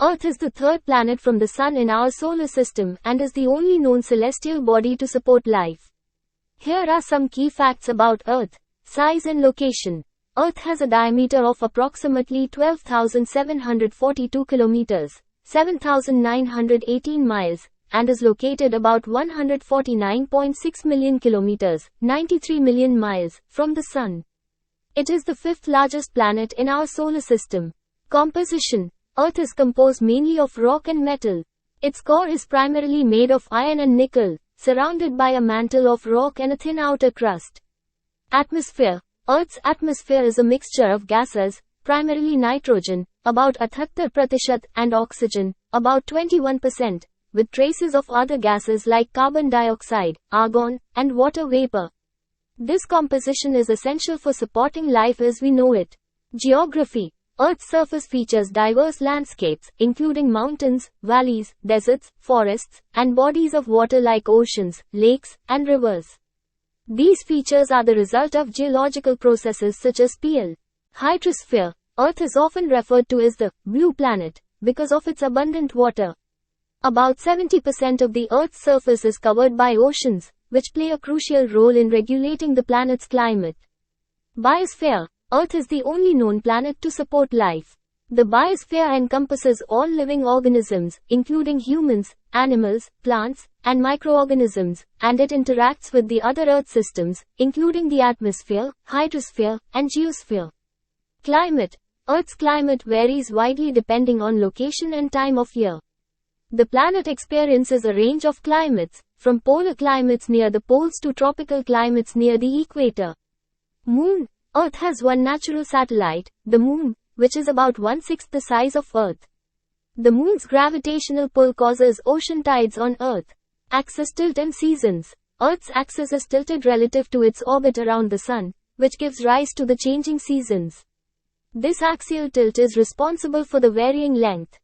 Earth is the third planet from the Sun in our solar system and is the only known celestial body to support life. Here are some key facts about Earth. Size and location. Earth has a diameter of approximately 12,742 kilometers, 7,918 miles, and is located about 149.6 million kilometers, 93 million miles, from the Sun. It is the fifth largest planet in our solar system. Composition. Earth is composed mainly of rock and metal. Its core is primarily made of iron and nickel, surrounded by a mantle of rock and a thin outer crust. Atmosphere. Earth's atmosphere is a mixture of gases, primarily nitrogen, about 78%, and oxygen, about 21%, with traces of other gases like carbon dioxide, argon, and water vapor. This composition is essential for supporting life as we know it. Geography. Earth's surface features diverse landscapes, including mountains, valleys, deserts, forests, and bodies of water like oceans, lakes, and rivers. These features are the result of geological processes such as PL. Hydrosphere. Earth is often referred to as the blue planet because of its abundant water. About 70% of the Earth's surface is covered by oceans, which play a crucial role in regulating the planet's climate. Biosphere. Earth is the only known planet to support life. The biosphere encompasses all living organisms, including humans, animals, plants, and microorganisms, and it interacts with the other Earth systems, including the atmosphere, hydrosphere, and geosphere. Climate. Earth's climate varies widely depending on location and time of year. The planet experiences a range of climates, from polar climates near the poles to tropical climates near the equator. Moon. Earth has one natural satellite, the Moon, which is about 1/6 the size of Earth. The Moon's gravitational pull causes ocean tides on Earth. Axis tilt and seasons. Earth's axis is tilted relative to its orbit around the Sun, which gives rise to the changing seasons. This axial tilt is responsible for the varying length,